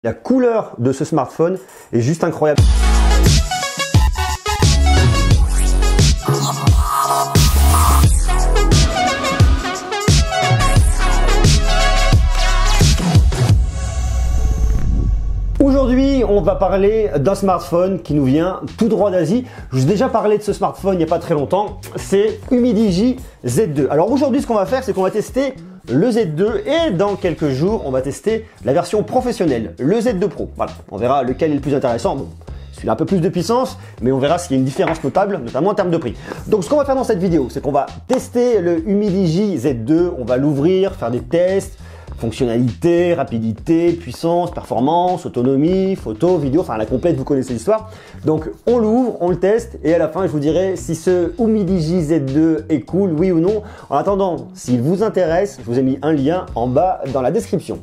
La couleur de ce smartphone est juste incroyable. Aujourd'hui, on va parler d'un smartphone qui nous vient tout droit d'Asie. Je vous ai déjà parlé de ce smartphone il n'y a pas très longtemps. C'est Humidigi Z2. Alors aujourd'hui, ce qu'on va faire, c'est qu'on va tester le Z2 et dans quelques jours, on va tester la version professionnelle, le Z2 Pro. Voilà, on verra lequel est le plus intéressant. Bon, celui-là a un peu plus de puissance, mais on verra s'il y a une différence notable, notamment en termes de prix. Donc ce qu'on va faire dans cette vidéo, c'est qu'on va tester le Humidigi Z2, on va l'ouvrir, faire des tests, fonctionnalité, rapidité, puissance, performance, autonomie, photo, vidéo, enfin la complète, vous connaissez l'histoire. Donc on l'ouvre, on le teste et à la fin je vous dirai si ce Humidigi Z2 est cool, oui ou non. En attendant, s'il vous intéresse, je vous ai mis un lien en bas dans la description.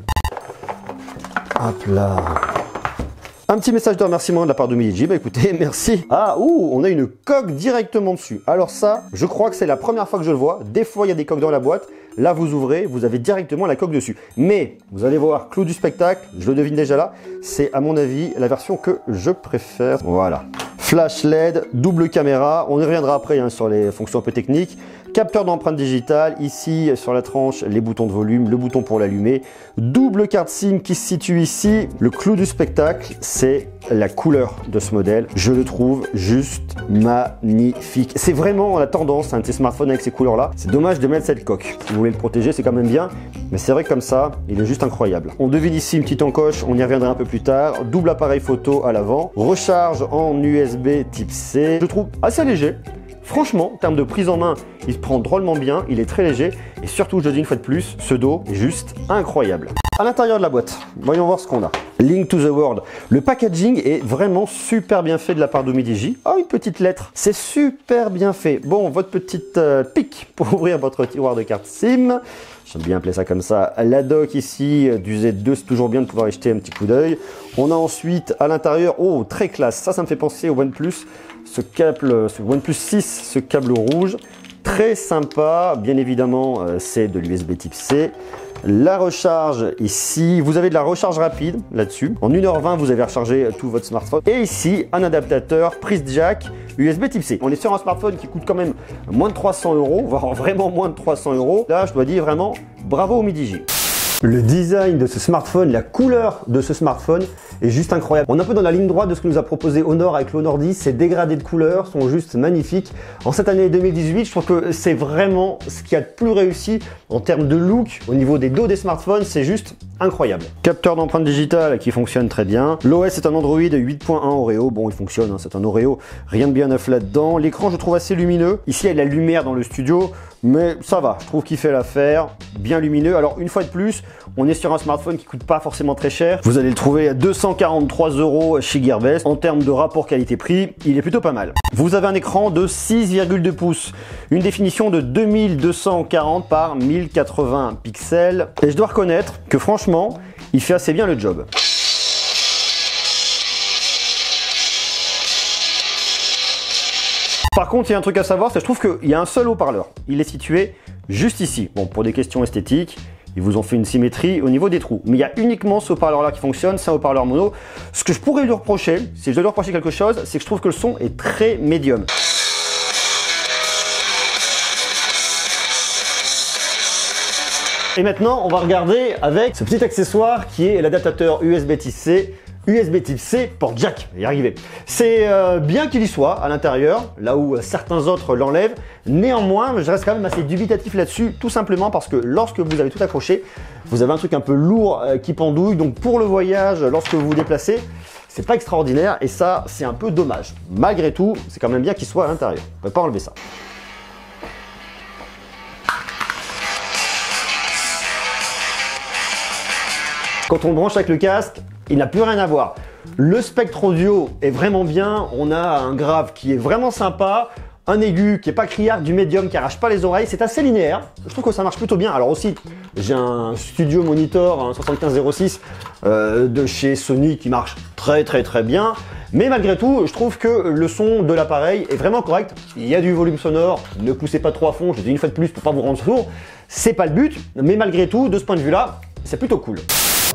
Hop là. Un petit message de remerciement de la part d'Humidigi, bah écoutez, merci. Ah, ouh, on a une coque directement dessus. Alors ça, je crois que c'est la première fois que je le vois. Des fois, il y a des coques dans la boîte. Là, vous ouvrez, vous avez directement la coque dessus. Mais, vous allez voir, clou du spectacle, je le devine déjà là, c'est à mon avis la version que je préfère. Voilà. Flash LED, double caméra, on y reviendra après hein, sur les fonctions un peu techniques. Capteur d'empreinte digitale, ici sur la tranche, les boutons de volume, le bouton pour l'allumer. Double carte SIM qui se situe ici. Le clou du spectacle, c'est la couleur de ce modèle. Je le trouve juste magnifique. C'est vraiment la tendance, un de ces smartphones avec ces couleurs-là. C'est dommage de mettre cette coque. Si vous voulez le protéger, c'est quand même bien. Mais c'est vrai que comme ça, il est juste incroyable. On devine ici une petite encoche, on y reviendra un peu plus tard. Double appareil photo à l'avant. Recharge en USB type C. Je le trouve assez léger. Franchement, en termes de prise en main, il se prend drôlement bien, il est très léger et surtout, je le dis une fois de plus, ce dos est juste incroyable. À l'intérieur de la boîte, voyons voir ce qu'on a. Link to the World. Le packaging est vraiment super bien fait de la part d'Humidigi. Oh, une petite lettre. C'est super bien fait. Bon, votre petite pique pour ouvrir votre tiroir de carte SIM. J'aime bien appeler ça comme ça. La dock ici du Z2, c'est toujours bien de pouvoir y jeter un petit coup d'œil. On a ensuite à l'intérieur, oh, très classe. Ça me fait penser au OnePlus. Ce OnePlus 6, ce câble rouge, très sympa. Bien évidemment, c'est de l'USB type C. La recharge ici, vous avez de la recharge rapide là-dessus. En 1h20, vous avez rechargé tout votre smartphone. Et ici, un adaptateur prise jack USB type C. On est sur un smartphone qui coûte quand même moins de 300 €, voire vraiment moins de 300 €. Là, je dois dire vraiment, bravo Humidigi. Le design de ce smartphone, la couleur de ce smartphone est juste incroyable. On est un peu dans la ligne droite de ce que nous a proposé Honor avec l'Honor 10. Ces dégradés de couleurs sont juste magnifiques. En cette année 2018, je trouve que c'est vraiment ce qu'il y a de plus réussi en termes de look. Au niveau des dos des smartphones, c'est juste incroyable. Capteur d'empreinte digitale qui fonctionne très bien. L'OS est un Android 8.1 Oreo. Bon, il fonctionne, hein, c'est un Oreo. Rien de bien neuf là-dedans. L'écran, je trouve assez lumineux. Ici, il y a de la lumière dans le studio, mais ça va. Je trouve qu'il fait l'affaire. Bien lumineux. Alors, une fois de plus, on est sur un smartphone qui coûte pas forcément très cher. Vous allez le trouver à 243 € chez Gearbest. En termes de rapport qualité-prix, il est plutôt pas mal. Vous avez un écran de 6,2 pouces, une définition de 2240 par 1080 pixels. Et je dois reconnaître que franchement, il fait assez bien le job. Par contre, il y a un truc à savoir, c'est que je trouve qu'il y a un seul haut-parleur. Il est situé juste ici. Bon, pour des questions esthétiques, ils vous ont fait une symétrie au niveau des trous. Mais il y a uniquement ce haut-parleur-là qui fonctionne, c'est un haut-parleur mono. Ce que je pourrais lui reprocher, si je dois lui reprocher quelque chose, c'est que je trouve que le son est très médium. Et maintenant, on va regarder avec ce petit accessoire qui est l'adaptateur USB type C. USB type C port jack, y arriver. C'est bien qu'il y soit à l'intérieur, là où certains autres l'enlèvent. Néanmoins, je reste quand même assez dubitatif là-dessus, tout simplement parce que lorsque vous avez tout accroché, vous avez un truc un peu lourd qui pendouille. Donc pour le voyage, lorsque vous vous déplacez, c'est pas extraordinaire et ça, c'est un peu dommage. Malgré tout, c'est quand même bien qu'il soit à l'intérieur. On ne peut pas enlever ça. Quand on le branche avec le casque, il n'a plus rien à voir. Le spectre audio est vraiment bien. On a un grave qui est vraiment sympa. Un aigu qui est pas criard, du médium qui arrache pas les oreilles. C'est assez linéaire. Je trouve que ça marche plutôt bien. Alors aussi, j'ai un studio monitor, un 7506 de chez Sony qui marche très bien. Mais malgré tout, je trouve que le son de l'appareil est vraiment correct. Il y a du volume sonore. Ne poussez pas trop à fond. Je le dis une fois de plus pour pas vous rendre sourd. C'est pas le but. Mais malgré tout, de ce point de vue-là, c'est plutôt cool.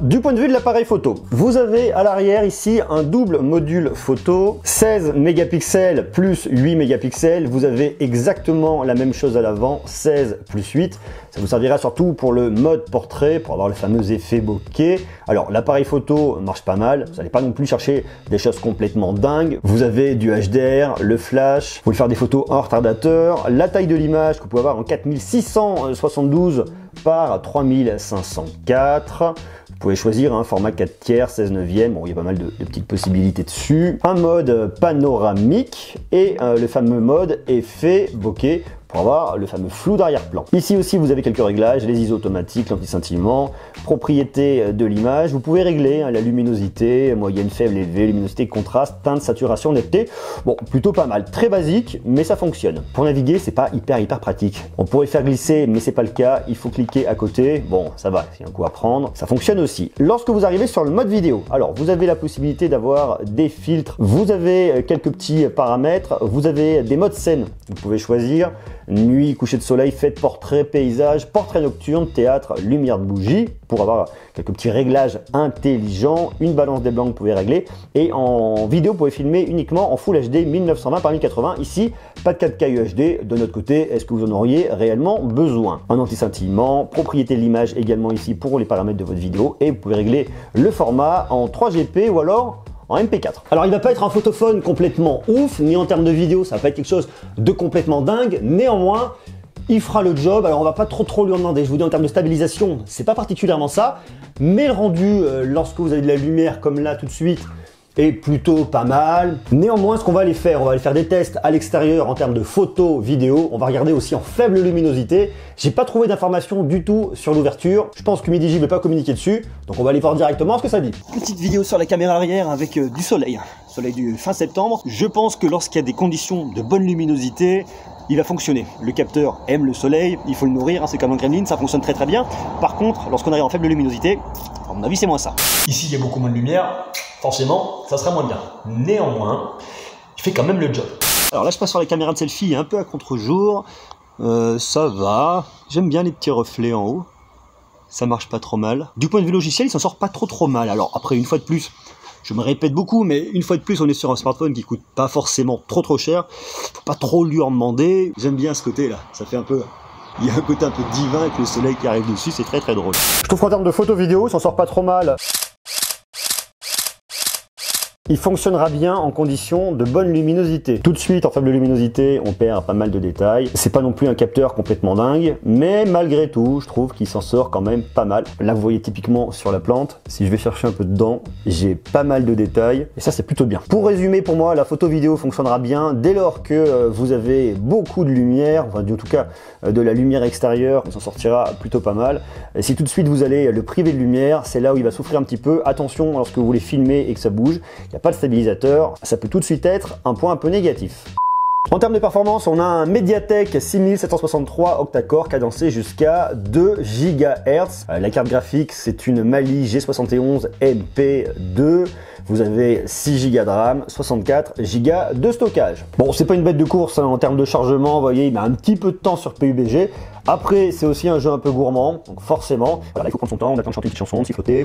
Du point de vue de l'appareil photo, vous avez à l'arrière ici un double module photo, 16 mégapixels plus 8 mégapixels. Vous avez exactement la même chose à l'avant, 16 plus 8. Ça vous servira surtout pour le mode portrait, pour avoir le fameux effet bokeh. Alors l'appareil photo marche pas mal, vous n'allez pas non plus chercher des choses complètement dingues. Vous avez du HDR, le flash, vous pouvez faire des photos en retardateur, la taille de l'image que vous pouvez avoir en 4672 par 3504. Vous pouvez choisir un format 4 tiers, 16 neuvième, bon il y a pas mal de petites possibilités dessus. Un mode panoramique et le fameux mode effet bokeh pour avoir le fameux flou d'arrière-plan. Ici aussi vous avez quelques réglages, les ISO automatiques, l'anti-scintillement, propriété de l'image. Vous pouvez régler la luminosité, moyenne, faible, élevée, luminosité, contraste, teinte, saturation, netteté. Bon, plutôt pas mal, très basique, mais ça fonctionne. Pour naviguer, c'est pas hyper pratique. On pourrait faire glisser, mais c'est pas le cas. Il faut cliquer à côté. Bon, ça va, c'est un coup à prendre. Ça fonctionne aussi. Lorsque vous arrivez sur le mode vidéo, alors vous avez la possibilité d'avoir des filtres. Vous avez quelques petits paramètres. Vous avez des modes scène. Vous pouvez choisir nuit, coucher de soleil, fête, portrait, paysage, portrait nocturne, théâtre, lumière de bougie, pour avoir quelques petits réglages intelligents. Une balance des blancs que vous pouvez régler, et en vidéo vous pouvez filmer uniquement en Full HD 1920 par 1080. Ici pas de 4K UHD. De notre côté, est-ce que vous en auriez réellement besoin? Un anti-scintillement, propriété de l'image également ici pour les paramètres de votre vidéo, et vous pouvez régler le format en 3GP ou alors en MP4. Alors il va pas être un photophone complètement ouf, ni en termes de vidéo, ça va pas être quelque chose de complètement dingue, néanmoins, il fera le job. Alors on va pas trop lui en demander, je vous dis en termes de stabilisation, c'est pas particulièrement ça, mais le rendu, lorsque vous avez de la lumière comme là tout de suite, est plutôt pas mal. Néanmoins, ce qu'on va aller faire, on va aller faire des tests à l'extérieur en termes de photos, vidéo. On va regarder aussi en faible luminosité. J'ai pas trouvé d'informations du tout sur l'ouverture. Je pense que Humidigi ne veut pas communiquer dessus, donc on va aller voir directement ce que ça dit. Petite vidéo sur la caméra arrière avec du soleil. Soleil du fin septembre. Je pense que lorsqu'il y a des conditions de bonne luminosité, il va fonctionner. Le capteur aime le soleil, il faut le nourrir, hein, c'est comme un gremlin, ça fonctionne très bien. Par contre, lorsqu'on arrive en faible luminosité, à mon avis c'est moins ça. Ici il y a beaucoup moins de lumière, forcément ça sera moins bien. Néanmoins, il fait quand même le job. Alors là je passe sur la caméra de selfie un peu à contre-jour, ça va. J'aime bien les petits reflets en haut, ça marche pas trop mal. Du point de vue logiciel, il s'en sort pas trop mal. Alors après, une fois de plus, je me répète beaucoup, mais une fois de plus, on est sur un smartphone qui coûte pas forcément trop cher. Faut pas trop lui en demander. J'aime bien ce côté là, ça fait un peu... Il y a un côté un peu divin avec le soleil qui arrive dessus, c'est très drôle. Je trouve qu'en termes de photo vidéo, il s'en sort pas trop mal. Il fonctionnera bien en conditions de bonne luminosité. Tout de suite, en faible luminosité, on perd pas mal de détails. C'est pas non plus un capteur complètement dingue, mais malgré tout, je trouve qu'il s'en sort quand même pas mal. Là, vous voyez typiquement sur la plante, si je vais chercher un peu dedans, j'ai pas mal de détails, et ça, c'est plutôt bien. Pour résumer, pour moi, la photo vidéo fonctionnera bien dès lors que vous avez beaucoup de lumière, enfin, en tout cas, de la lumière extérieure, on s'en sortira plutôt pas mal. Et si tout de suite, vous allez le priver de lumière, c'est là où il va souffrir un petit peu. Attention, lorsque vous voulez filmer et que ça bouge, pas de stabilisateur, ça peut tout de suite être un point un peu négatif. En termes de performance, on a un Mediatek 6763 octa-core cadencé jusqu'à 2 GHz. La carte graphique, c'est une Mali G71 MP2. Vous avez 6 Go de RAM, 64 Go de stockage. Bon, c'est pas une bête de course hein, en termes de chargement, vous voyez, il met un petit peu de temps sur PUBG. Après, c'est aussi un jeu un peu gourmand, donc forcément, voilà, il faut prendre son temps, on attend de chanter une petite chanson, de siffloter.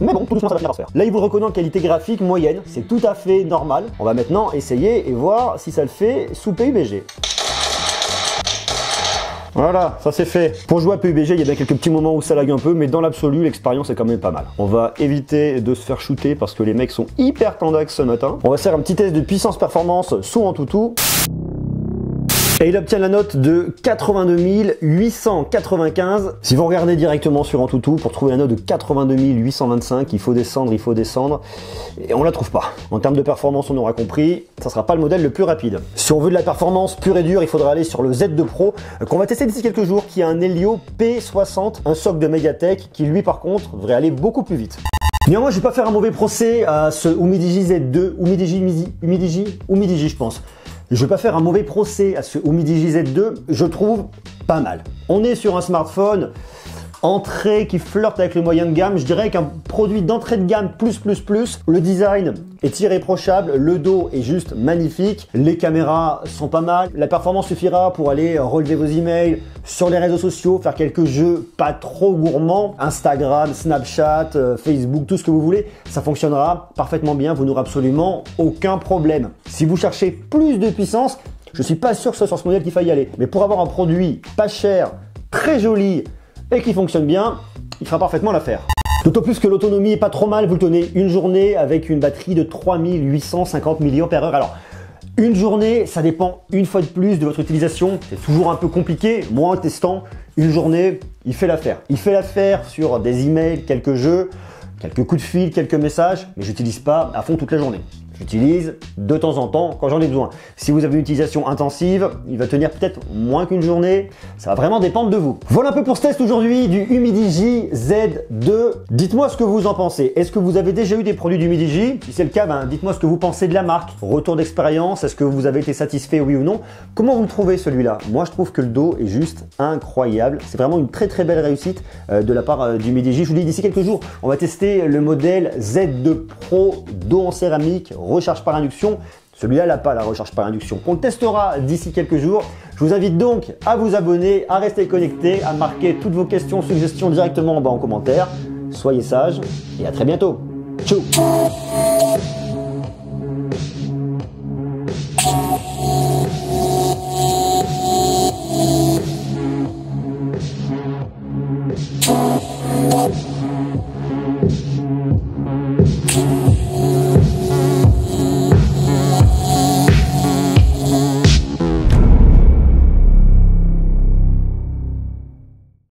Mais bon, tout doucement ça va finir par se faire. Là, il vous le reconnaît en qualité graphique moyenne, c'est tout à fait normal. On va maintenant essayer et voir si ça le fait sous PUBG. Voilà, ça c'est fait. Pour jouer à PUBG, il y a bien quelques petits moments où ça lag un peu, mais dans l'absolu, l'expérience est quand même pas mal. On va éviter de se faire shooter parce que les mecs sont hyper tendax ce matin. On va faire un petit test de puissance performance sous Antutu. Et il obtient la note de 82 895. Si vous regardez directement sur Antutu, pour trouver la note de 82 825, il faut descendre, et on la trouve pas. En termes de performance, on aura compris, ça sera pas le modèle le plus rapide. Si on veut de la performance pure et dure, il faudra aller sur le Z2 Pro, qu'on va tester d'ici quelques jours, qui a un Helio P60, un socle de Mediatek, qui lui par contre, devrait aller beaucoup plus vite. Néanmoins, je vais pas faire un mauvais procès à ce Humidigi Z2, Humidigi je pense. Je vais pas faire un mauvais procès à ce Humidigi Z2, je trouve pas mal. On est sur un smartphone entrée qui flirte avec le moyen de gamme. Je dirais qu'un produit d'entrée de gamme plus. Le design est irréprochable, le dos est juste magnifique, les caméras sont pas mal, la performance suffira pour aller relever vos emails sur les réseaux sociaux, faire quelques jeux pas trop gourmands, Instagram, Snapchat, Facebook, tout ce que vous voulez, ça fonctionnera parfaitement bien, vous n'aurez absolument aucun problème. Si vous cherchez plus de puissance, je suis pas sûr que ce soit sur ce modèle qu'il faille y aller, mais pour avoir un produit pas cher, très joli et qui fonctionne bien, il fera parfaitement l'affaire. D'autant plus que l'autonomie est pas trop mal, vous le tenez une journée avec une batterie de 3850 mAh. Alors, une journée, ça dépend une fois de plus de votre utilisation, c'est toujours un peu compliqué. Moi, en testant, une journée, il fait l'affaire. Il fait l'affaire sur des emails, quelques jeux, quelques coups de fil, quelques messages, mais j'utilise pas à fond toute la journée. J'utilise de temps en temps quand j'en ai besoin. Si vous avez une utilisation intensive, il va tenir peut-être moins qu'une journée. Ça va vraiment dépendre de vous. Voilà un peu pour ce test aujourd'hui du Humidigi Z2. Dites-moi ce que vous en pensez. Est-ce que vous avez déjà eu des produits d'Humidigi? Si c'est le cas, dites-moi ce que vous pensez de la marque. Retour d'expérience, est-ce que vous avez été satisfait, oui ou non? Comment vous le trouvez celui-là? Moi, je trouve que le dos est juste incroyable. C'est vraiment une très belle réussite de la part d'Humidigi. Je vous dis, d'ici quelques jours, on va tester le modèle Z2 Pro, dos en céramique, recharge par induction. Celui-là n'a pas la recharge par induction. On le testera d'ici quelques jours. Je vous invite donc à vous abonner, à rester connecté, à marquer toutes vos questions, suggestions directement en bas en commentaire. Soyez sages et à très bientôt. Ciao.